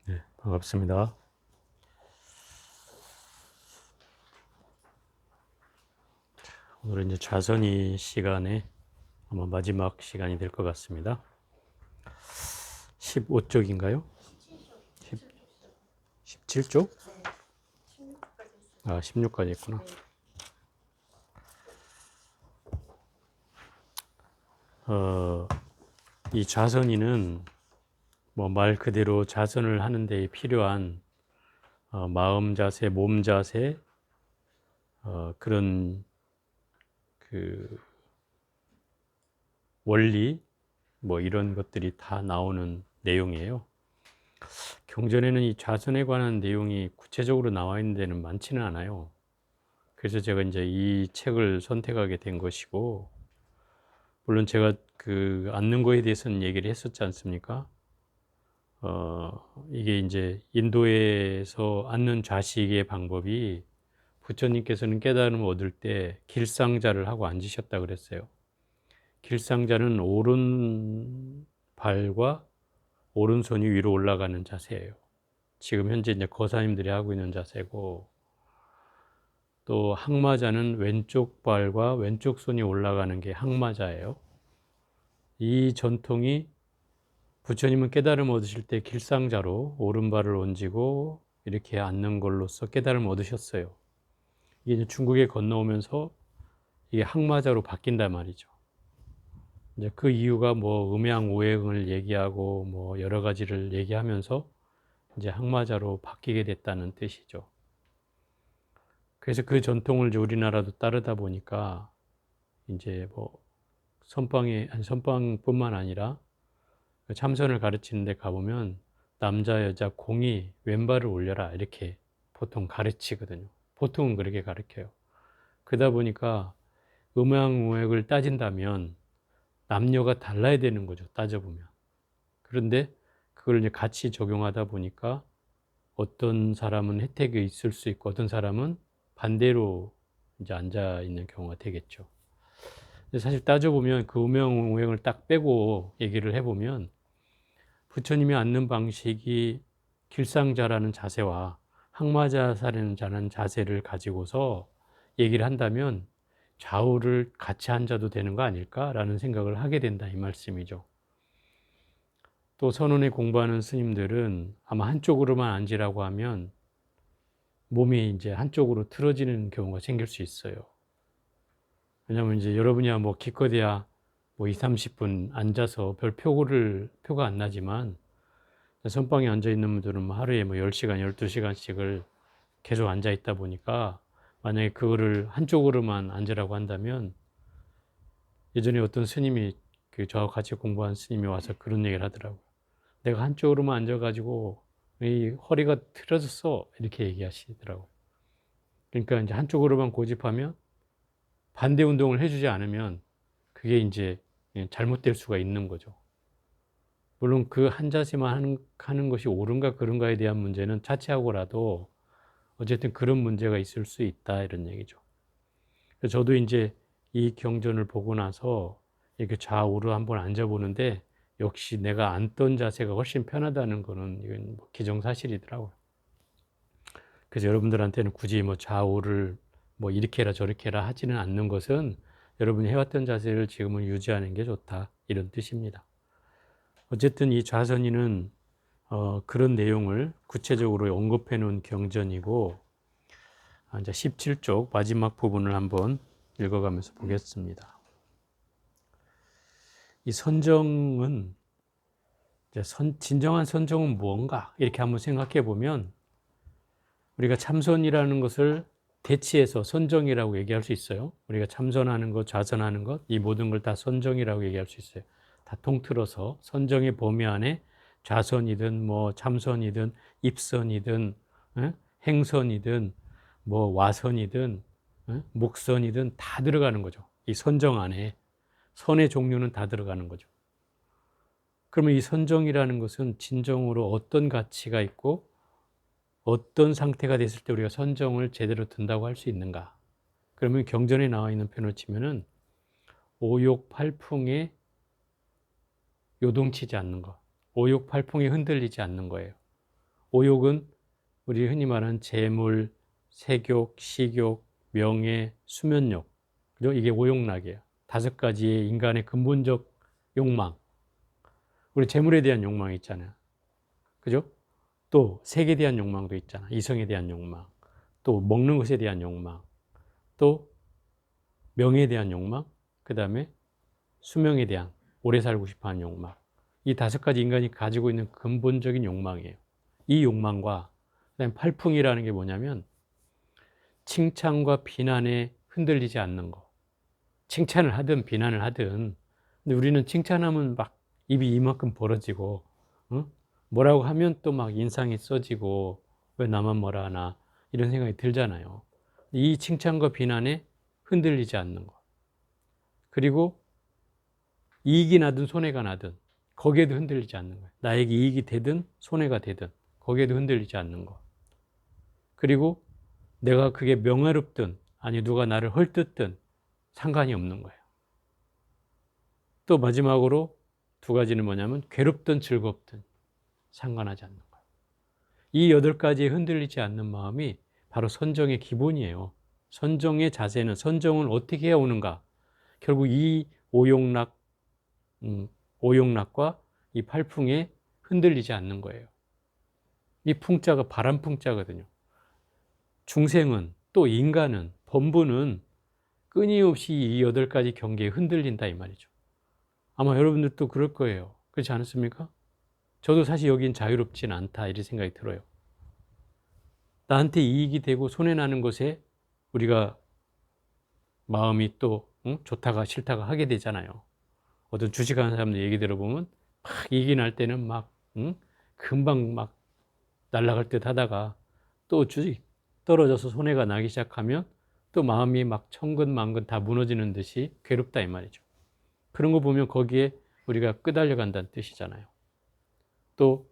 네, 반갑습니다. 오늘은 이제 자선이 시간에 아마 마지막 시간이 될 것 같습니다. 15쪽인가요? 17쪽? 아, 16까지 했구나. 이 자선이는 뭐 말 그대로 자선을 하는 데 필요한 마음 자세, 몸 자세, 그런 그 원리, 뭐 이런 것들이 다 나오는 내용이에요. 경전에는 이 자선에 관한 내용이 구체적으로 나와 있는 데는 많지는 않아요. 그래서 제가 이제 이 책을 선택하게 된 것이고, 물론 제가 그 앉는 거에 대해서는 얘기를 했었지 않습니까? 이게 이제 인도에서 앉는 좌식의 방법이 부처님께서는 깨달음을 얻을 때 길상자를 하고 앉으셨다 그랬어요. 길상자는 오른발과 오른손이 위로 올라가는 자세예요. 지금 현재 이제 거사님들이 하고 있는 자세고, 또 항마자는 왼쪽 발과 왼쪽 손이 올라가는 게 항마자예요. 이 전통이 부처님은 깨달음 얻으실 때 길상자로 오른발을 얹고 이렇게 앉는 걸로써 깨달음 얻으셨어요. 이게 이제 중국에 건너오면서 이게 항마자로 바뀐단 말이죠. 이제 그 이유가 뭐 음양오행을 얘기하고 뭐 여러 가지를 얘기하면서 이제 항마자로 바뀌게 됐다는 뜻이죠. 그래서 그 전통을 이제 우리나라도 따르다 보니까 이제 뭐 선방뿐만 아니라 참선을 가르치는 데 가보면 남자 여자 공이 왼발을 올려라 이렇게 보통 가르치거든요. 보통은 그렇게 가르쳐요. 그러다 보니까 음양오행을 따진다면 남녀가 달라야 되는 거죠. 따져보면. 그런데 그걸 이제 같이 적용하다 보니까 어떤 사람은 혜택이 있을 수 있고 어떤 사람은 반대로 이제 앉아 있는 경우가 되겠죠. 근데 사실 따져보면 그 음양오행을 딱 빼고 얘기를 해보면 부처님이 앉는 방식이 길상자라는 자세와 항마자라는 자세를 가지고서 얘기를 한다면 좌우를 같이 앉아도 되는 거 아닐까라는 생각을 하게 된다 이 말씀이죠. 또 선원에 공부하는 스님들은 아마 한쪽으로만 앉으라고 하면 몸이 이제 한쪽으로 틀어지는 경우가 생길 수 있어요. 왜냐하면 이제 여러분이야 뭐 기껏해야 뭐 2, 30분 앉아서 별 표가 안 나지만 선방에 앉아 있는 분들은 뭐 하루에 뭐 10시간, 12시간씩을 계속 앉아 있다 보니까 만약에 그거를 한쪽으로만 앉으라고 한다면 예전에 어떤 스님이 저와 같이 공부한 스님이 와서 그런 얘기를 하더라고요. 내가 한쪽으로만 앉아가지고 이 허리가 틀어졌어 이렇게 얘기하시더라고요. 그러니까 이제 한쪽으로만 고집하면 반대 운동을 해주지 않으면 그게 이제 잘못될 수가 있는 거죠. 물론 그 한 자세만 하는 것이 옳은가 그른가에 대한 문제는 차치하고라도 어쨌든 그런 문제가 있을 수 있다 이런 얘기죠. 저도 이제 이 경전을 보고 나서 이렇게 좌우로 한번 앉아보는데 역시 내가 앉던 자세가 훨씬 편하다는 거는 이건 뭐 기정사실이더라고요. 그래서 여러분들한테는 굳이 뭐 좌우를 뭐 이렇게 해라 저렇게 해라 하지는 않는 것은 여러분이 해왔던 자세를 지금은 유지하는 게 좋다 이런 뜻입니다. 어쨌든 이 좌선이는 그런 내용을 구체적으로 언급해 놓은 경전이고 이제 17쪽 마지막 부분을 한번 읽어가면서 보겠습니다. 이 선정은 진정한 선정은 무언가 이렇게 한번 생각해 보면 우리가 참선이라는 것을 대치해서 선정이라고 얘기할 수 있어요. 우리가 참선하는 것, 좌선하는 것, 이 모든 걸 다 선정이라고 얘기할 수 있어요. 다 통틀어서 선정의 범위 안에 좌선이든 뭐 참선이든 입선이든 행선이든 뭐 와선이든 목선이든 다 들어가는 거죠. 이 선정 안에 선의 종류는 다 들어가는 거죠. 그러면 이 선정이라는 것은 진정으로 어떤 가치가 있고 어떤 상태가 됐을 때 우리가 선정을 제대로 든다고 할 수 있는가? 그러면 경전에 나와 있는 표현을 치면은 오욕팔풍에 요동치지 않는 것, 오욕팔풍에 흔들리지 않는 거예요. 오욕은 우리 흔히 말하는 재물, 색욕, 식욕, 명예, 수면욕. 그죠? 이게 오욕락이에요. 5가지의 인간의 근본적 욕망. 우리 재물에 대한 욕망이 있잖아요. 그죠? 또 색에 대한 욕망도 있잖아. 이성에 대한 욕망. 또 먹는 것에 대한 욕망. 또 명예에 대한 욕망. 그 다음에 수명에 대한 오래 살고 싶어 하는 욕망. 이 5가지 인간이 가지고 있는 근본적인 욕망이에요. 이 욕망과 그다음에 팔풍이라는 게 뭐냐면 칭찬과 비난에 흔들리지 않는 거. 칭찬을 하든 비난을 하든. 근데 우리는 칭찬하면 막 입이 이만큼 벌어지고, 어? 뭐라고 하면 또 막 인상이 써지고, 왜 나만 뭐라 하나 이런 생각이 들잖아요. 이 칭찬과 비난에 흔들리지 않는 거. 그리고 이익이 나든 손해가 나든 거기에도 흔들리지 않는 거예요. 나에게 이익이 되든 손해가 되든 거기에도 흔들리지 않는 거. 그리고 내가 그게 명예롭든 아니 누가 나를 헐뜯든 상관이 없는 거예요. 또 마지막으로 2가지는 뭐냐면 괴롭든 즐겁든 상관하지 않는 거예요. 이 8가지에 흔들리지 않는 마음이 바로 선정의 기본이에요. 선정의 자세는 선정을 어떻게 해오는가? 결국 이 오욕락과 이 팔풍에 흔들리지 않는 거예요. 이 풍자가 바람풍자거든요. 중생은 또 인간은 범부는 끊임없이 이 8가지 경계에 흔들린다 이 말이죠. 아마 여러분들도 그럴 거예요. 그렇지 않습니까? 저도 사실 여긴 자유롭진 않다 이런 생각이 들어요. 나한테 이익이 되고 손해나는 것에 우리가 마음이 또 좋다가 싫다가 하게 되잖아요. 어떤 주식하는 사람들 얘기 들어보면 막 이익이 날 때는 막 금방 막 날아갈 듯 하다가 또 주식 떨어져서 손해가 나기 시작하면 또 마음이 막 천근만근 다 무너지는 듯이 괴롭다 이 말이죠. 그런 거 보면 거기에 우리가 끄달려 간다는 뜻이잖아요. 또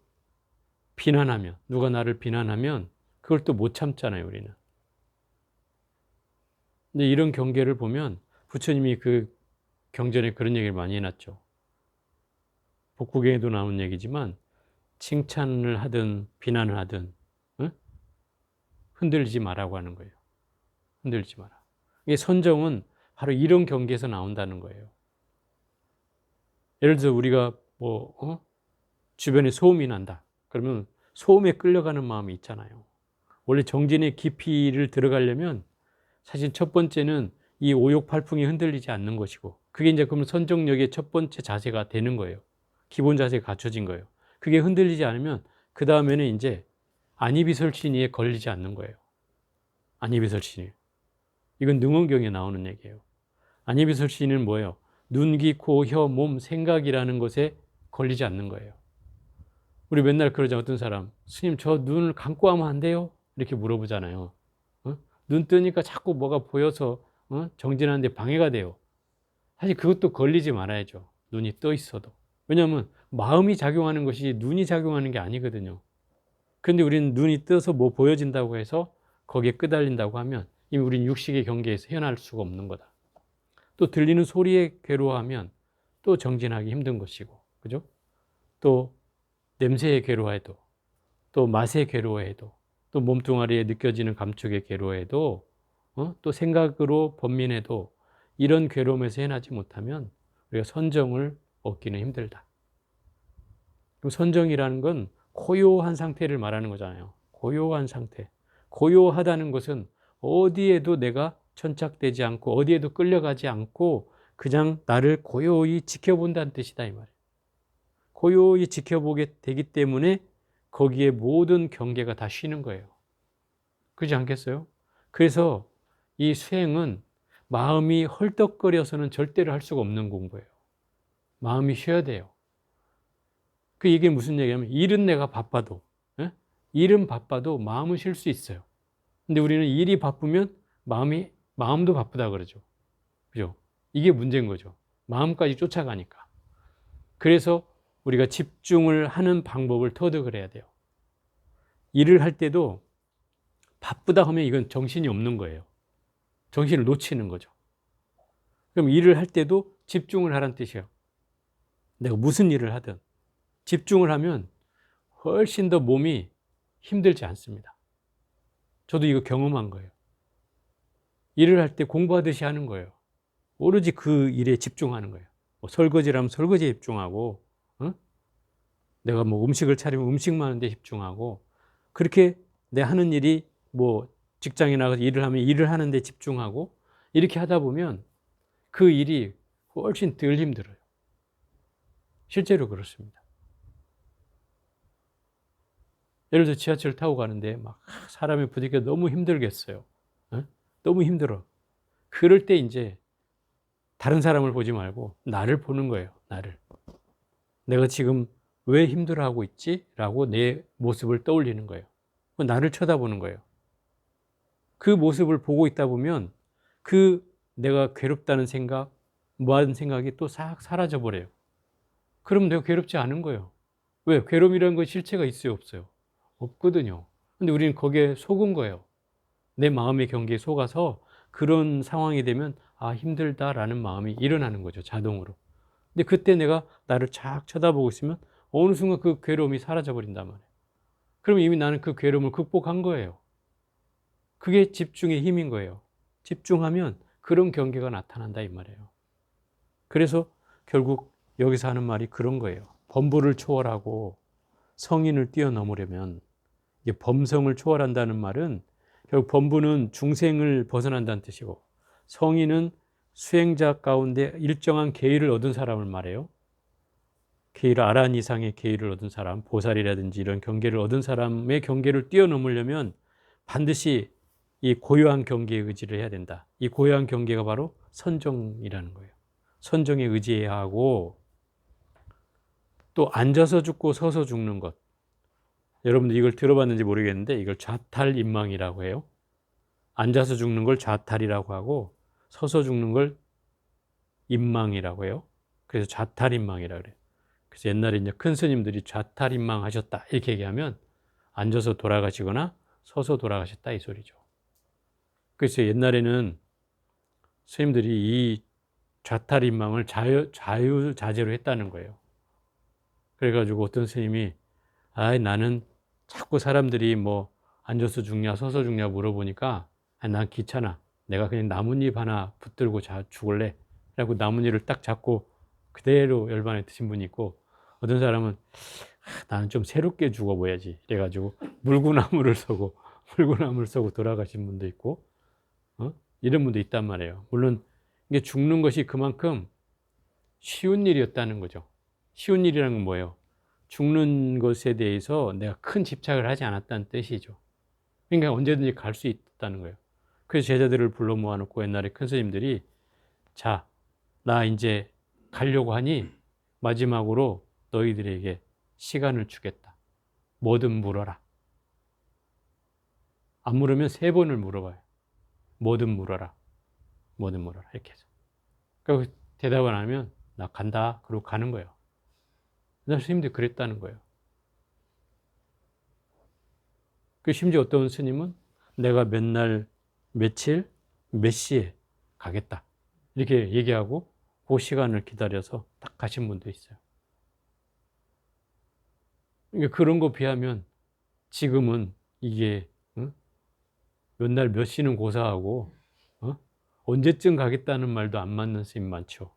비난하면 누가 나를 비난하면 그걸 또 못 참잖아요 우리는. 근데 이런 경계를 보면 부처님이 그 경전에 그런 얘기를 많이 해놨죠. 복국에도 나온 얘기지만 칭찬을 하든 비난을 하든 흔들리지 말라고 하는 거예요. 흔들리지 마라. 이게 선정은 바로 이런 경계에서 나온다는 거예요. 예를 들어서 우리가 주변에 소음이 난다. 그러면 소음에 끌려가는 마음이 있잖아요. 원래 정진의 깊이를 들어가려면 사실 첫 번째는 이 오욕팔풍이 흔들리지 않는 것이고 그게 이제 그러면 선정력의 첫 번째 자세가 되는 거예요. 기본 자세가 갖춰진 거예요. 그게 흔들리지 않으면 그 다음에는 이제 안이비설신이에 걸리지 않는 거예요. 안이비설신이. 이건 능원경에 나오는 얘기예요. 안이비설신은 뭐예요? 눈, 귀, 코, 혀, 몸, 생각이라는 것에 걸리지 않는 거예요. 우리 맨날 그러자 어떤 사람, 스님 저 눈을 감고 하면 안 돼요? 이렇게 물어보잖아요. 눈 뜨니까 자꾸 뭐가 보여서 정진하는데 방해가 돼요. 사실 그것도 걸리지 말아야죠. 눈이 떠 있어도. 왜냐하면 마음이 작용하는 것이 눈이 작용하는 게 아니거든요. 그런데 우리는 눈이 떠서 뭐 보여진다고 해서 거기에 끄달린다고 하면 이미 우리는 육식의 경계에서 헤어날 수가 없는 거다. 또 들리는 소리에 괴로워하면 또 정진하기 힘든 것이고, 그죠? 또 냄새에 괴로워해도, 또 맛에 괴로워해도, 또 몸뚱아리에 느껴지는 감촉에 괴로워해도, 또 생각으로 번민해도 이런 괴로움에서 해나지 못하면 우리가 선정을 얻기는 힘들다. 그럼 선정이라는 건 고요한 상태를 말하는 거잖아요. 고요한 상태. 고요하다는 것은 어디에도 내가 천착되지 않고 어디에도 끌려가지 않고 그냥 나를 고요히 지켜본다는 뜻이다 이 말이에요. 고요히 지켜보게 되기 때문에 거기에 모든 경계가 다 쉬는 거예요. 그렇지 않겠어요? 그래서 이 수행은 마음이 헐떡거려서는 절대로 할 수가 없는 공부예요. 마음이 쉬어야 돼요. 이게 무슨 얘기냐면 일은 내가 바빠도 일은 바빠도 마음은 쉴 수 있어요. 근데 우리는 일이 바쁘면 마음도 바쁘다 그러죠. 그죠? 이게 문제인 거죠. 마음까지 쫓아가니까. 그래서 우리가 집중을 하는 방법을 터득을 해야 돼요. 일을 할 때도 바쁘다 하면 이건 정신이 없는 거예요. 정신을 놓치는 거죠. 그럼 일을 할 때도 집중을 하라는 뜻이에요. 내가 무슨 일을 하든 집중을 하면 훨씬 더 몸이 힘들지 않습니다. 저도 이거 경험한 거예요. 일을 할 때 공부하듯이 하는 거예요. 오로지 그 일에 집중하는 거예요. 뭐 설거지라면 설거지에 집중하고, 어? 내가 뭐 음식을 차리면 음식만 하는데 집중하고, 그렇게 내 하는 일이 뭐 직장에 나가서 일을 하면 일을 하는데 집중하고, 이렇게 하다 보면 그 일이 훨씬 덜 힘들어요. 실제로 그렇습니다. 예를 들어 지하철 타고 가는데 막 사람이 부딪혀 너무 힘들겠어요. 어? 너무 힘들어. 그럴 때 이제 다른 사람을 보지 말고 나를 보는 거예요. 나를. 내가 지금 왜 힘들어하고 있지? 라고 내 모습을 떠올리는 거예요. 나를 쳐다보는 거예요. 그 모습을 보고 있다 보면 그 내가 괴롭다는 생각, 무한 생각이 또 싹 사라져 버려요. 그럼 내가 괴롭지 않은 거예요. 왜? 괴로움이라는 건 실체가 있어요, 없어요? 없거든요. 근데 우리는 거기에 속은 거예요. 내 마음의 경계에 속아서 그런 상황이 되면 아, 힘들다라는 마음이 일어나는 거죠, 자동으로. 근데 그때 내가 나를 쫙 쳐다보고 있으면 어느 순간 그 괴로움이 사라져 버린단 말이에요. 그럼 이미 나는 그 괴로움을 극복한 거예요. 그게 집중의 힘인 거예요. 집중하면 그런 경계가 나타난다 이 말이에요. 그래서 결국 여기서 하는 말이 그런 거예요. 범부를 초월하고 성인을 뛰어넘으려면, 이게 범성을 초월한다는 말은 결국 범부는 중생을 벗어난다는 뜻이고, 성인은 수행자 가운데 일정한 계율을 얻은 사람을 말해요. 계율, 아란 이상의 계율을 얻은 사람, 보살이라든지 이런 경계를 얻은 사람의 경계를 뛰어넘으려면 반드시 이 고요한 경계에 의지를 해야 된다. 이 고요한 경계가 바로 선정이라는 거예요. 선정에 의지해야 하고, 또 앉아서 죽고 서서 죽는 것. 여러분들 이걸 들어봤는지 모르겠는데 이걸 좌탈인망이라고 해요. 앉아서 죽는 걸 좌탈이라고 하고 서서 죽는 걸 인망이라고 해요. 그래서 좌탈인망이라고 그래요. 그래서 옛날에 이제 큰 스님들이 좌탈인망 하셨다 이렇게 얘기하면 앉아서 돌아가시거나 서서 돌아가셨다 이 소리죠. 그래서 옛날에는 스님들이 이 좌탈인망을 자유자재로 했다는 거예요. 그래가지고 어떤 스님이 아, 나는 자꾸 사람들이 뭐 앉아서 죽냐 서서 죽냐 물어보니까 아, 난 귀찮아. 내가 그냥 나뭇잎 하나 붙들고 죽을래. 그래고 나뭇잎을 딱 잡고 그대로 열반에 드신 분이 있고, 어떤 사람은 아, 나는 좀 새롭게 죽어봐야지. 그래가지고 물구나무를 서고 물구나무를 서고 돌아가신 분도 있고, 이런 분도 있단 말이에요. 물론 이게 죽는 것이 그만큼 쉬운 일이었다는 거죠. 쉬운 일이라는 건 뭐예요? 죽는 것에 대해서 내가 큰 집착을 하지 않았다는 뜻이죠. 그러니까 언제든지 갈 수 있다는 거예요. 그래서 제자들을 불러 모아놓고 옛날에 큰 스님들이 자, 나 이제 가려고 하니 마지막으로 너희들에게 시간을 주겠다. 뭐든 물어라. 안 물으면 3번을 물어봐요. 뭐든 물어라. 뭐든 물어라. 이렇게 해서. 그리고 대답을 안 하면 나 간다. 그러고 가는 거예요. 옛날 스님들이 그랬다는 거예요. 그 심지어 어떤 스님은 내가 몇 날, 며칠, 몇 시에 가겠다. 이렇게 얘기하고 그 시간을 기다려서 딱 가신 분도 있어요. 그러니까 그런 거 비하면 지금은 이게 몇 날 몇 시는 고사하고 언제쯤 가겠다는 말도 안 맞는 스님 많죠.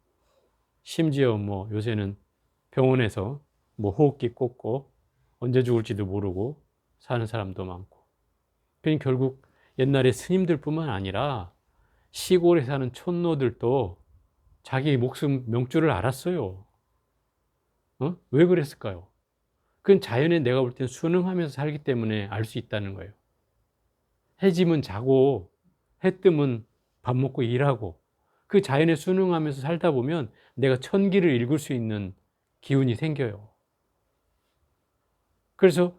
심지어 뭐 요새는 병원에서 뭐 호흡기 꽂고 언제 죽을지도 모르고 사는 사람도 많고. 그러니까 결국 옛날에 스님들뿐만 아니라 시골에 사는 촌노들도 자기 목숨 명줄을 알았어요. 왜 그랬을까요? 그건 자연에 내가 볼 때는 순응하면서 살기 때문에 알 수 있다는 거예요. 해 지면 자고 해 뜨면 밥 먹고 일하고 그 자연에 순응하면서 살다 보면 내가 천기를 읽을 수 있는 기운이 생겨요. 그래서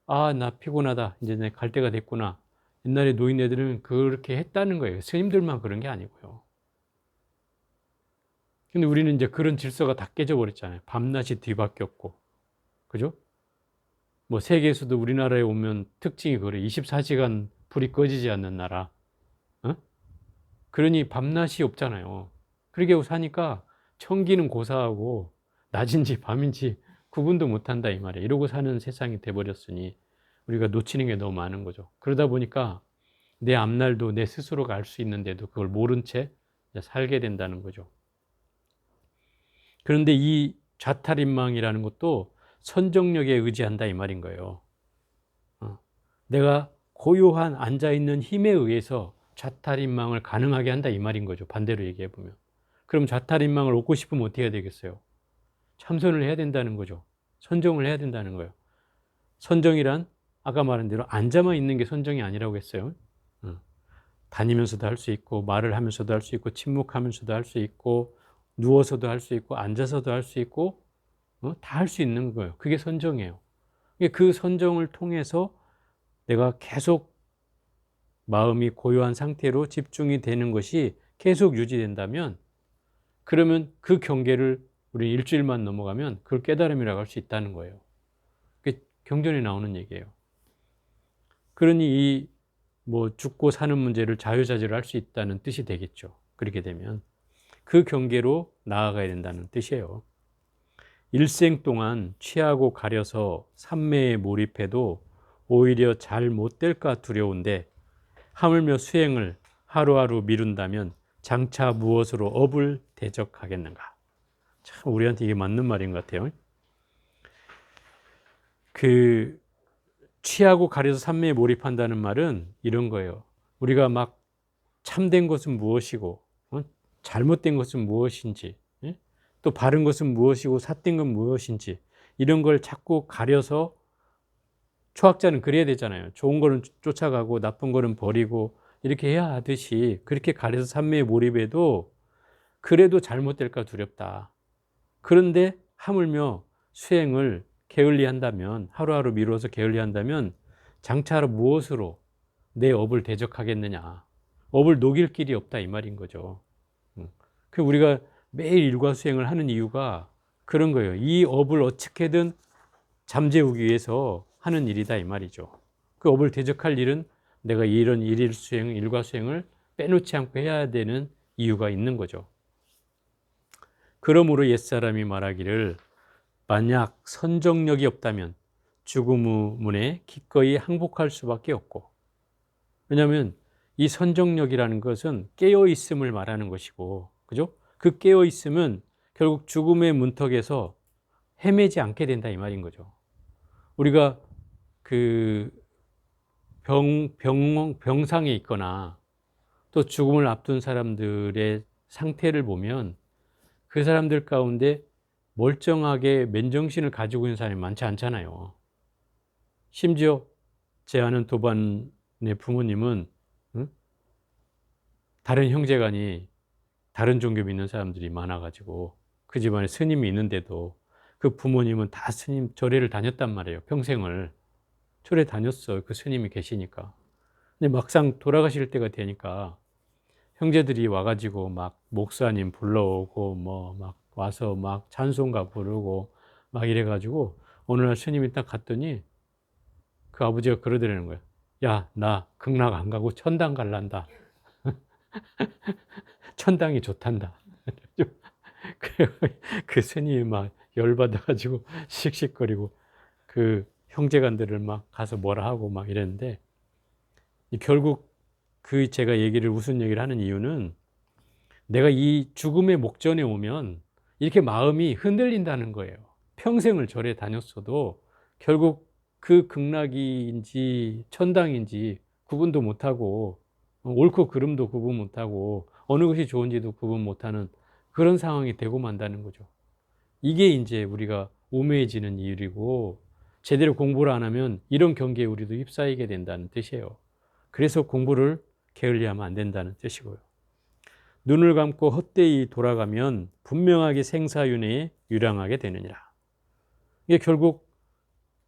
아, 나 피곤하다. 이제 내 갈 때가 됐구나. 옛날에 노인네들은 그렇게 했다는 거예요. 스님들만 그런 게 아니고요. 근데 우리는 이제 그런 질서가 다 깨져버렸잖아요. 밤낮이 뒤바뀌었고. 그죠? 뭐 세계에서도 우리나라에 오면 특징이 그래. 24시간 불이 꺼지지 않는 나라. 어? 그러니 밤낮이 없잖아요. 그렇게 사니까 청기는 고사하고 낮인지 밤인지 구분도 못한다 이 말이에요. 이러고 사는 세상이 돼버렸으니 우리가 놓치는 게 너무 많은 거죠. 그러다 보니까 내 앞날도 내 스스로가 알 수 있는데도 그걸 모른 채 살게 된다는 거죠. 그런데 이 좌탈인망이라는 것도 선정력에 의지한다 이 말인 거예요. 내가 고요한 앉아있는 힘에 의해서 좌탈인망을 가능하게 한다 이 말인 거죠. 반대로 얘기해 보면. 그럼 좌탈인망을 얻고 싶으면 어떻게 해야 되겠어요? 참선을 해야 된다는 거죠. 선정을 해야 된다는 거예요. 선정이란 아까 말한 대로 앉아만 있는 게 선정이 아니라고 했어요. 다니면서도 할 수 있고, 말을 하면서도 할 수 있고, 침묵하면서도 할 수 있고, 누워서도 할 수 있고, 앉아서도 할 수 있고, 다 할 수 있는 거예요. 그게 선정이에요. 그 선정을 통해서 내가 계속 마음이 고요한 상태로 집중이 되는 것이 계속 유지된다면, 그러면 그 경계를 우리 일주일만 넘어가면 그걸 깨달음이라고 할 수 있다는 거예요. 그게 경전에 나오는 얘기예요. 그러니 이 죽고 사는 문제를 자유자재로 할 수 있다는 뜻이 되겠죠. 그렇게 되면 그 경계로 나아가야 된다는 뜻이에요. 일생 동안 취하고 가려서 삼매에 몰입해도 오히려 잘 못 될까 두려운데 하물며 수행을 하루하루 미룬다면 장차 무엇으로 업을 대적하겠는가. 참 우리한테 이게 맞는 말인 것 같아요. 그 취하고 가려서 삼매에 몰입한다는 말은 이런 거예요. 우리가 막 참된 것은 무엇이고 잘못된 것은 무엇인지, 또 바른 것은 무엇이고 삿된 건 무엇인지, 이런 걸 자꾸 가려서, 초학자는 그래야 되잖아요. 좋은 거는 쫓아가고 나쁜 거는 버리고 이렇게 해야 하듯이, 그렇게 가려서 삼매에 몰입해도 그래도 잘못될까 두렵다. 그런데 하물며 수행을 게을리한다면, 하루하루 미루어서 게을리한다면 장차 무엇으로 내 업을 대적하겠느냐. 업을 녹일 길이 없다 이 말인 거죠. 그 우리가 매일 일과 수행을 하는 이유가 그런 거예요. 이 업을 어떻게든 잠재우기 위해서 하는 일이다 이 말이죠. 그 업을 대적할 일은 내가 이런 일일 수행, 일과 수행을 빼놓지 않고 해야 되는 이유가 있는 거죠. 그러므로 옛사람이 말하기를 만약 선정력이 없다면 죽음 후 문에 기꺼이 항복할 수밖에 없고, 왜냐하면 이 선정력이라는 것은 깨어있음을 말하는 것이고, 그죠? 그 깨어있음은 결국 죽음의 문턱에서 헤매지 않게 된다 이 말인 거죠. 우리가 그 병상에 있거나 또 죽음을 앞둔 사람들의 상태를 보면 그 사람들 가운데 멀쩡하게 맨정신을 가지고 있는 사람이 많지 않잖아요. 심지어 제 아는 도반의 부모님은 다른 형제간이 다른 종교 믿는 사람들이 많아가지고 그 집안에 스님이 있는데도 그 부모님은 다 스님 절에를 다녔단 말이에요. 평생을 절에 다녔어요. 그 스님이 계시니까. 근데 막상 돌아가실 때가 되니까 형제들이 와가지고 막 목사님 불러오고 막 와서 막 찬송가 부르고 막 이래가지고 어느 날 스님이 딱 갔더니 그 아버지가 그러더라는 거예요. 야, 나 극락 안 가고 천당 갈란다. 천당이 좋단다. 그 스님이 막 열받아가지고 씩씩거리고 그 형제간들을 막 가서 뭐라 하고 막 이랬는데, 결국 그 제가 무슨 얘기를 하는 이유는 내가 이 죽음의 목전에 오면 이렇게 마음이 흔들린다는 거예요. 평생을 절에 다녔어도 결국 그 극락인지 천당인지 구분도 못하고, 옳고 그름도 구분 못하고, 어느 것이 좋은지도 구분 못하는 그런 상황이 되고 만다는 거죠. 이게 이제 우리가 우매해지는 이유이고, 제대로 공부를 안 하면 이런 경계에 우리도 휩싸이게 된다는 뜻이에요. 그래서 공부를 게을리하면 안 된다는 뜻이고요. 눈을 감고 헛되이 돌아가면 분명하게 생사윤회에 유량하게 되느니라. 이게 결국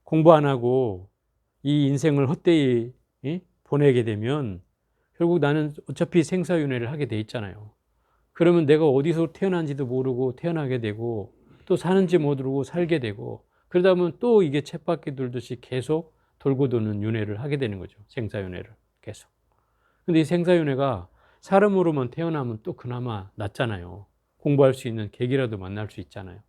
공부 안 하고 이 인생을 헛되이 보내게 되면 결국 나는 어차피 생사윤회를 하게 돼 있잖아요. 그러면 내가 어디서 태어난지도 모르고 태어나게 되고, 또 사는지 모르고 살게 되고, 그러다 보면 또 이게 쳇바퀴 돌듯이 계속 돌고 도는 윤회를 하게 되는 거죠. 생사윤회를 계속. 근데 이 생사윤회가 사람으로만 태어나면 또 그나마 낫잖아요. 공부할 수 있는 계기라도 만날 수 있잖아요.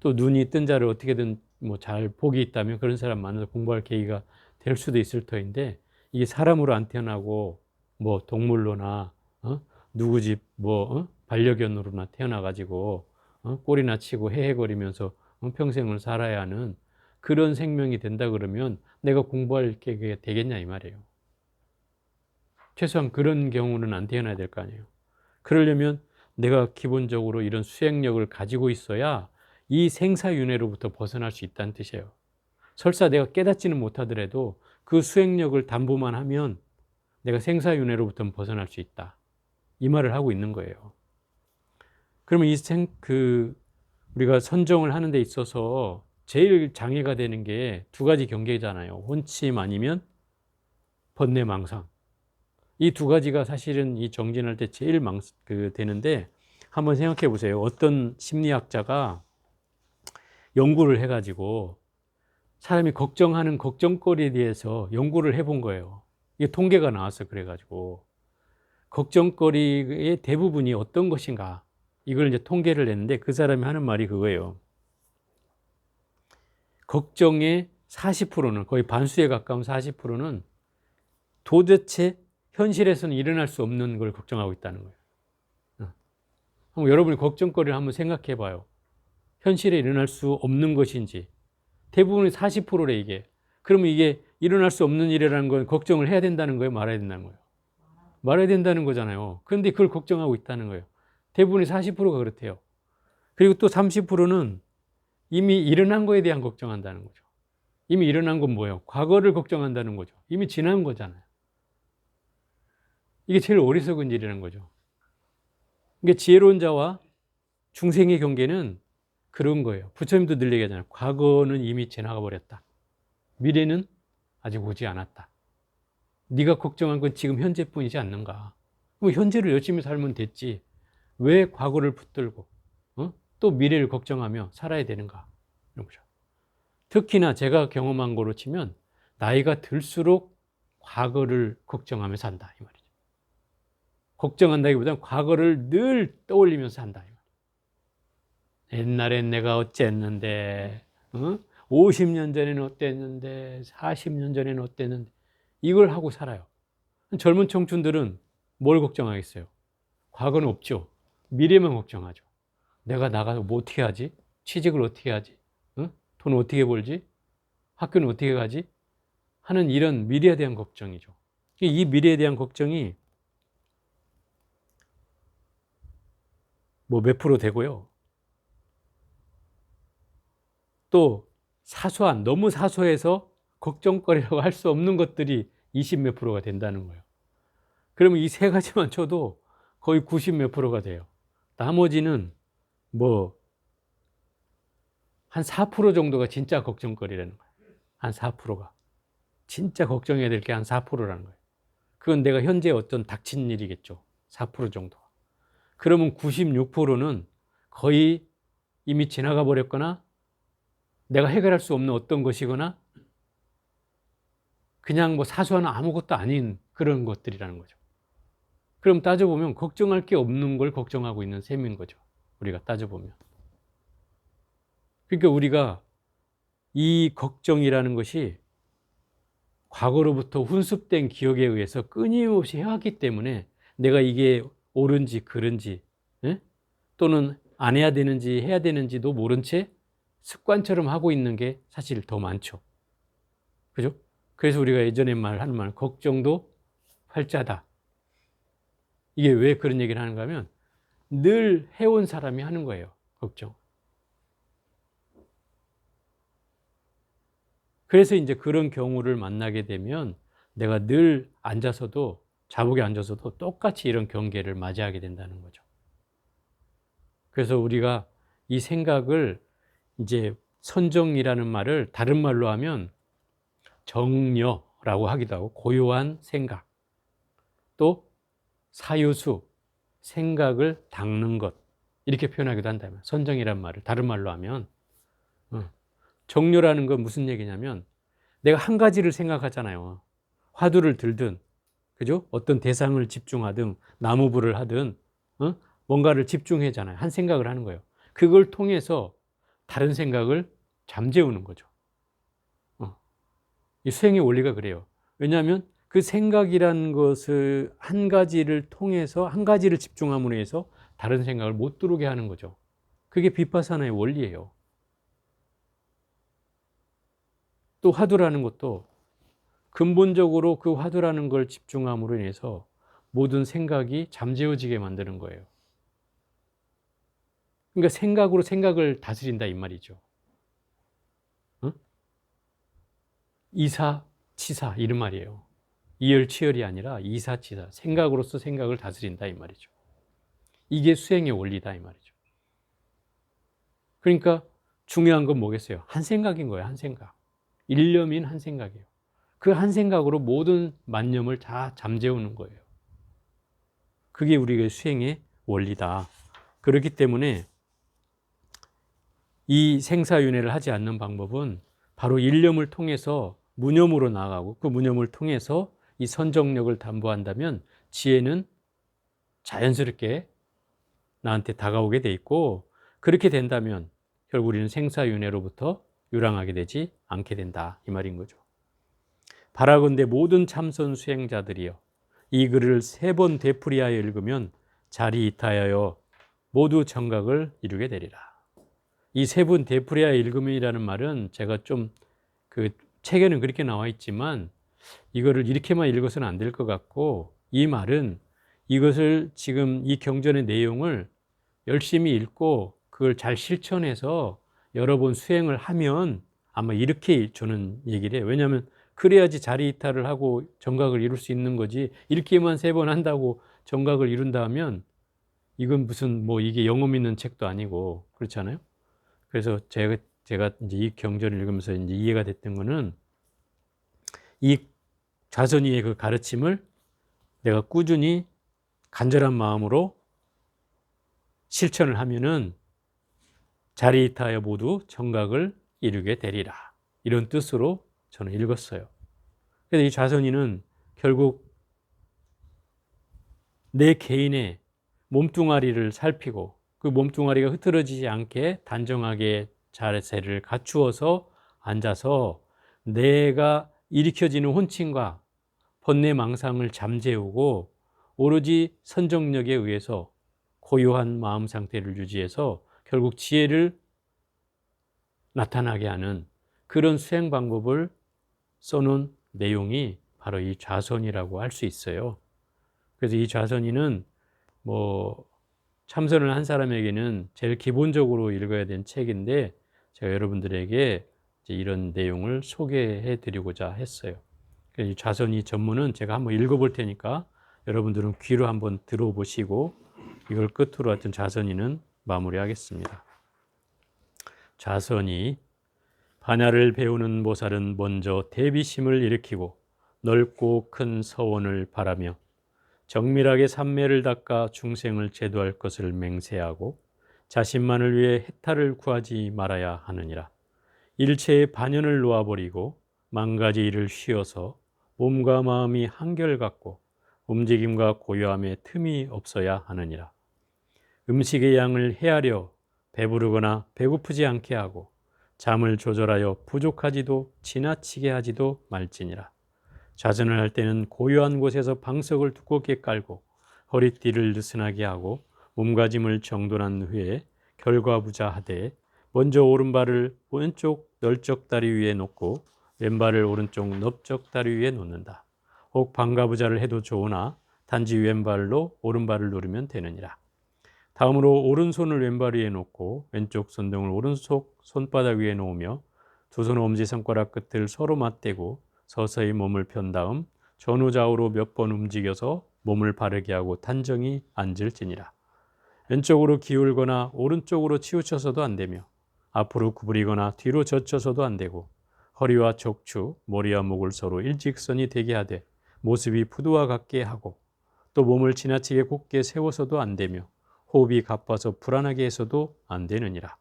또 눈이 뜬 자를 어떻게든 잘 복이 있다면 그런 사람 만나서 공부할 계기가 될 수도 있을 터인데 이게 사람으로 안 태어나고 뭐 동물로나 누구 집 뭐 반려견으로나 태어나 가지고 꼬리나 치고 헤헤거리면서 평생을 살아야 하는 그런 생명이 된다 그러면 내가 공부할 게 되겠냐 이 말이에요. 최소한 그런 경우는 안 태어나야 될 거 아니에요. 그러려면 내가 기본적으로 이런 수행력을 가지고 있어야 이 생사윤회로부터 벗어날 수 있다는 뜻이에요. 설사 내가 깨닫지는 못하더라도 그 수행력을 담보만 하면 내가 생사윤회로부터 벗어날 수 있다. 이 말을 하고 있는 거예요. 그러면 우리가 선정을 하는 데 있어서 제일 장애가 되는 게 두 가지 경계잖아요. 혼침 아니면 번뇌망상. 이 두 가지가 사실은 이 정진할 때 제일 되는데 한번 생각해 보세요. 어떤 심리학자가 연구를 해가지고 사람이 걱정하는 걱정거리에 대해서 연구를 해본 거예요. 이게 통계가 나왔어. 그래가지고 걱정거리의 대부분이 어떤 것인가 이걸 이제 통계를 냈는데 그 사람이 하는 말이 그거예요. 걱정의 40%는 거의 반수에 가까운 40%는 도대체 현실에서는 일어날 수 없는 걸 걱정하고 있다는 거예요. 한번 여러분이 걱정거리를 한번 생각해 봐요. 현실에 일어날 수 없는 것인지. 대부분이 40%래 이게. 그러면 이게 일어날 수 없는 일이라는 건 걱정을 해야 된다는 거예요? 말아야 된다는 거예요? 말아야 된다는 거잖아요. 그런데 그걸 걱정하고 있다는 거예요. 대부분이 40%가 그렇대요. 그리고 또 30%는 이미 일어난 거에 대한 걱정한다는 거죠. 이미 일어난 건 뭐예요? 과거를 걱정한다는 거죠. 이미 지난 거잖아요. 이게 제일 어리석은 일이라는 거죠. 이게 지혜로운 자와 중생의 경계는 그런 거예요. 부처님도 늘 얘기하잖아요. 과거는 이미 지나가 버렸다. 미래는 아직 오지 않았다. 네가 걱정한 건 지금 현재뿐이지 않는가. 그럼 현재를 열심히 살면 됐지. 왜 과거를 붙들고 또 미래를 걱정하며 살아야 되는가. 이런 거죠. 특히나 제가 경험한 거로 치면 나이가 들수록 과거를 걱정하며 산다 이 말이죠. 걱정한다기보다는 과거를 늘 떠올리면서 산다 이 말이에요. 옛날엔 내가 어쨌는데 50년 전에는 어땠는데 40년 전에는 어땠는데 이걸 하고 살아요. 젊은 청춘들은 뭘 걱정하겠어요? 과거는 없죠. 미래만 걱정하죠. 내가 나가서 뭐 어떻게 하지? 취직을 어떻게 하지? 돈 어떻게 벌지? 학교는 어떻게 가지? 하는 이런 미래에 대한 걱정이죠. 이 미래에 대한 걱정이 뭐 몇 프로 되고요. 또 사소한, 너무 사소해서 걱정거리라고 할 수 없는 것들이 20 몇 프로가 된다는 거예요. 그러면 이 세 가지만 쳐도 거의 90 몇 프로가 돼요. 나머지는 뭐 한 4% 정도가 진짜 걱정거리라는 거예요. 한 4%가. 진짜 걱정해야 될 게 한 4%라는 거예요. 그건 내가 현재 어떤 닥친 일이겠죠. 4% 정도. 그러면 96%는 거의 이미 지나가 버렸거나 내가 해결할 수 없는 어떤 것이거나 그냥 뭐 사소한 아무것도 아닌 그런 것들이라는 거죠. 그럼 따져보면 걱정할 게 없는 걸 걱정하고 있는 셈인 거죠. 우리가 따져보면. 그러니까 우리가 이 걱정이라는 것이 과거로부터 훈습된 기억에 의해서 끊임없이 해왔기 때문에 내가 이게 옳은지 그른지 또는 안 해야 되는지 해야 되는지도 모른 채 습관처럼 하고 있는 게 사실 더 많죠. 그죠? 그래서 우리가 예전에 하는 말, 걱정도 활자다. 이게 왜 그런 얘기를 하는가 하면 늘 해온 사람이 하는 거예요. 걱정. 그래서 이제 그런 경우를 만나게 되면 내가 늘 앉아서도, 자복에 앉아서도 똑같이 이런 경계를 맞이하게 된다는 거죠. 그래서 우리가 이 생각을 이제 선정이라는 말을 다른 말로 하면 정려라고 하기도 하고 고요한 생각, 또 사유수, 생각을 닦는 것 이렇게 표현하기도 한다면 선정이란 말을 다른 말로 하면 정려라는 건 무슨 얘기냐면 내가 한 가지를 생각하잖아요. 화두를 들든 그죠? 어떤 대상을 집중하든 나무불을 하든 뭔가를 집중하잖아요. 한 생각을 하는 거예요. 그걸 통해서 다른 생각을 잠재우는 거죠. 이 수행의 원리가 그래요. 왜냐하면 그 생각이라는 것을 한 가지를 통해서 한 가지를 집중함으로 해서 다른 생각을 못 들어오게 하는 거죠. 그게 비파사나의 원리예요. 또 화두라는 것도 근본적으로 그 화두라는 걸 집중함으로 인해서 모든 생각이 잠재워지게 만드는 거예요. 그러니까 생각으로 생각을 다스린다 이 말이죠. 어? 이사치사 이런 말이에요. 이열치열이 아니라 이사치사, 생각으로서 생각을 다스린다 이 말이죠. 이게 수행의 원리다 이 말이죠. 그러니까 중요한 건 뭐겠어요? 한 생각인 거예요. 한 생각. 일념인 한 생각이에요. 그 한 생각으로 모든 만념을 다 잠재우는 거예요. 그게 우리의 수행의 원리다. 그렇기 때문에 이 생사윤회를 하지 않는 방법은 바로 일념을 통해서 무념으로 나아가고 그 무념을 통해서 이 선정력을 담보한다면 지혜는 자연스럽게 나한테 다가오게 돼 있고, 그렇게 된다면 결국 우리는 생사윤회로부터 유랑하게 되지 않게 된다 이 말인 거죠. 바라건대 모든 참선 수행자들이여 이 글을 3번 되풀이하여 읽으면 자리이타하여 모두 정각을 이루게 되리라. 이 3번 되풀이하여 읽으면이라는 말은 제가 좀 그 책에는 그렇게 나와 있지만 이거를 이렇게만 읽어서는 안 될 것 같고, 이 말은 이것을 지금 이 경전의 내용을 열심히 읽고 그걸 잘 실천해서 여러 번 수행을 하면 아마 이렇게 저는 얘기를 해요. 왜냐하면 그래야지 자리이탈을 하고 정각을 이룰 수 있는 거지, 이렇게만 3번 한다고 정각을 이룬다 하면 이건 무슨 뭐 이게 영험 있는 책도 아니고 그렇잖아요. 그래서 제가 이제 이 경전을 읽으면서 이제 이해가 됐던 거는 이 좌선이의 그 가르침을 내가 꾸준히 간절한 마음으로 실천을 하면은 자리이타하여 모두 정각을 이루게 되리라. 이런 뜻으로 저는 읽었어요. 그래서 이 좌선이는 결국 내 개인의 몸뚱아리를 살피고 그 몸뚱아리가 흐트러지지 않게 단정하게 자세를 갖추어서 앉아서 내가 일으켜지는 혼침과 번뇌 망상을 잠재우고 오로지 선정력에 의해서 고요한 마음 상태를 유지해서 결국 지혜를 나타나게 하는 그런 수행 방법을 써놓은 내용이 바로 이 좌선이라고 할 수 있어요. 그래서 이 좌선이는 뭐 참선을 한 사람에게는 제일 기본적으로 읽어야 되는 책인데 제가 여러분들에게 이제 이런 내용을 소개해 드리고자 했어요. 이 좌선이 전문은 제가 한번 읽어볼 테니까 여러분들은 귀로 한번 들어보시고 이걸 끝으로 하여튼 좌선이는 마무리하겠습니다. 좌선이 반야를 배우는 보살은 먼저 대비심을 일으키고 넓고 큰 서원을 바라며 정밀하게 삼매를 닦아 중생을 제도할 것을 맹세하고 자신만을 위해 해탈을 구하지 말아야 하느니라. 일체의 반연을 놓아버리고 만 가지 일을 쉬어서 몸과 마음이 한결같고 움직임과 고요함에 틈이 없어야 하느니라. 음식의 양을 헤아려 배부르거나 배고프지 않게 하고 잠을 조절하여 부족하지도 지나치게 하지도 말지니라. 좌선을 할 때는 고요한 곳에서 방석을 두껍게 깔고 허리띠를 느슨하게 하고 몸가짐을 정돈한 후에 결과부자하되 먼저 오른발을 왼쪽 널쩍 다리 위에 놓고 왼발을 오른쪽 넓적 다리 위에 놓는다. 혹 반가부자를 해도 좋으나 단지 왼발로 오른발을 누르면 되느니라. 다음으로 오른손을 왼발 위에 놓고 왼쪽 손등을 오른쪽 손바닥 위에 놓으며 두 손 엄지손가락 끝을 서로 맞대고 서서히 몸을 편 다음 전후좌우로 몇 번 움직여서 몸을 바르게 하고 단정히 앉을지니라. 왼쪽으로 기울거나 오른쪽으로 치우쳐서도 안 되며 앞으로 구부리거나 뒤로 젖혀서도 안 되고 허리와 척추, 머리와 목을 서로 일직선이 되게 하되 모습이 푸드와 같게 하고 또 몸을 지나치게 곧게 세워서도 안 되며 호흡이 가빠서 불안하게 해서도 안 되느니라.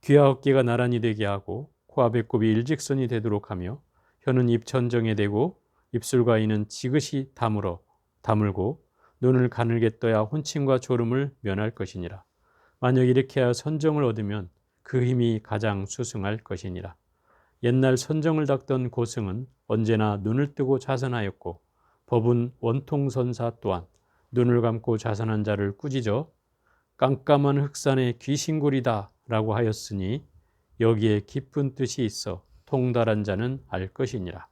귀와 어깨가 나란히 되게 하고 코와 배꼽이 일직선이 되도록 하며 혀는 입 천정에 대고 입술과 이는 지그시 다물고 눈을 가늘게 떠야 혼침과 졸음을 면할 것이니라. 만약 이렇게 하여 선정을 얻으면 그 힘이 가장 수승할 것이니라. 옛날 선정을 닦던 고승은 언제나 눈을 뜨고 자선하였고 법은 원통선사 또한 눈을 감고 자선한 자를 꾸짖어 깜깜한 흑산의 귀신굴이다 라고 하였으니 여기에 깊은 뜻이 있어 통달한 자는 알 것이니라.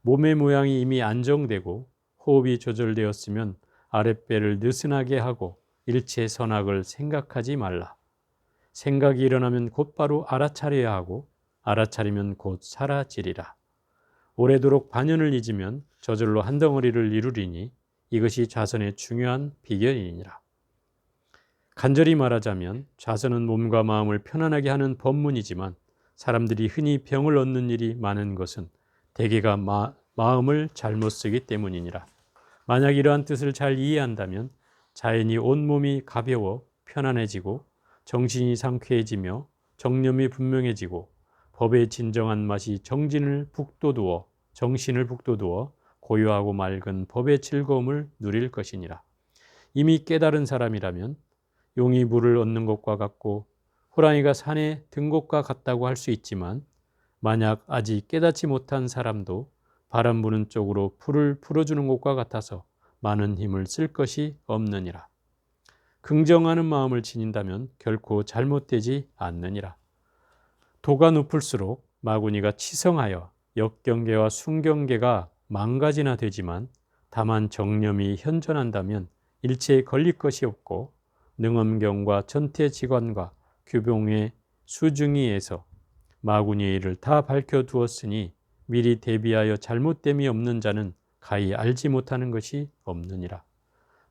몸의 모양이 이미 안정되고 호흡이 조절되었으면 아랫배를 느슨하게 하고 일체 선악을 생각하지 말라. 생각이 일어나면 곧바로 알아차려야 하고 알아차리면 곧 사라지리라. 오래도록 반연을 잊으면 저절로 한 덩어리를 이루리니 이것이 자선의 중요한 비결이니라. 간절히 말하자면 자선은 몸과 마음을 편안하게 하는 법문이지만 사람들이 흔히 병을 얻는 일이 많은 것은 대개가 마음을 잘못 쓰기 때문이니라. 만약 이러한 뜻을 잘 이해한다면 자연히 온몸이 가벼워 편안해지고 정신이 상쾌해지며 정념이 분명해지고 법의 진정한 맛이 정신을 북돋우어 고요하고 맑은 법의 즐거움을 누릴 것이니라. 이미 깨달은 사람이라면 용이 물을 얻는 것과 같고 호랑이가 산에 든 것과 같다고 할 수 있지만 만약 아직 깨닫지 못한 사람도 바람 부는 쪽으로 풀을 풀어주는 것과 같아서 많은 힘을 쓸 것이 없느니라. 긍정하는 마음을 지닌다면 결코 잘못되지 않느니라. 도가 높을수록 마구니가 치성하여 역경계와 순경계가 망가지나 되지만 다만 정념이 현존한다면 일체에 걸릴 것이 없고 능엄경과 전태지관과 규봉의 수중의에서 마구니의 일을 다 밝혀두었으니 미리 대비하여 잘못됨이 없는 자는 가히 알지 못하는 것이 없느니라.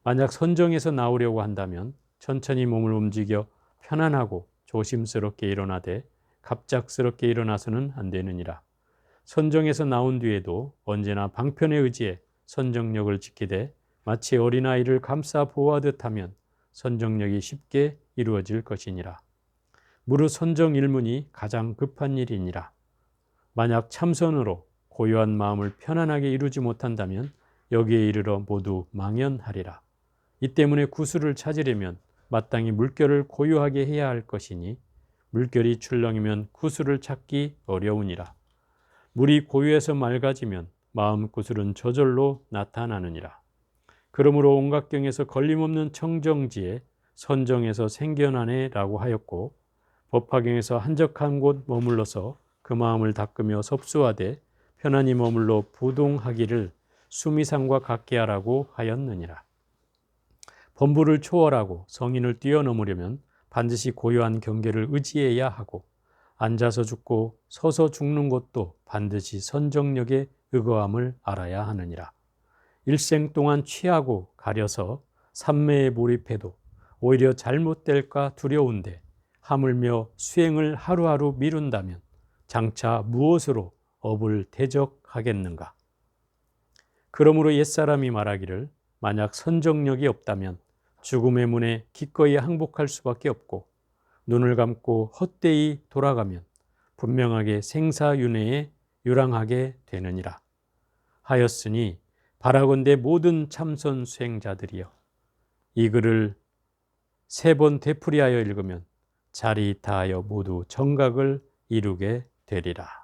만약 선정에서 나오려고 한다면 천천히 몸을 움직여 편안하고 조심스럽게 일어나되 갑작스럽게 일어나서는 안 되느니라. 선정에서 나온 뒤에도 언제나 방편에 의지해 선정력을 지키되 마치 어린아이를 감싸 보호하듯 하면 선정력이 쉽게 이루어질 것이니라. 무릇 선정 일문이 가장 급한 일이니라. 만약 참선으로 고요한 마음을 편안하게 이루지 못한다면 여기에 이르러 모두 망연하리라. 이 때문에 구수를 찾으려면 마땅히 물결을 고요하게 해야 할 것이니 물결이 출렁이면 구수를 찾기 어려우니라. 물이 고요해서 맑아지면 마음 구슬은 저절로 나타나느니라. 그러므로 온각경에서 걸림없는 청정지에 선정에서 생겨나네라고 하였고 법화경에서 한적한 곳 머물러서 그 마음을 닦으며 섭수하되 편안히 머물러 부동하기를 수미상과 같게 하라고 하였느니라. 범부를 초월하고 성인을 뛰어넘으려면 반드시 고요한 경계를 의지해야 하고 앉아서 죽고 서서 죽는 것도 반드시 선정력의 의거함을 알아야 하느니라. 일생 동안 취하고 가려서 삼매에 몰입해도 오히려 잘못될까 두려운데 하물며 수행을 하루하루 미룬다면 장차 무엇으로 업을 대적하겠는가. 그러므로 옛사람이 말하기를 만약 선정력이 없다면 죽음의 문에 기꺼이 항복할 수밖에 없고 눈을 감고 헛되이 돌아가면 분명하게 생사윤회에 유랑하게 되느니라 하였으니 바라건대 모든 참선 수행자들이여 이 글을 3번 되풀이하여 읽으면 자리타하여 모두 정각을 이루게 되리라.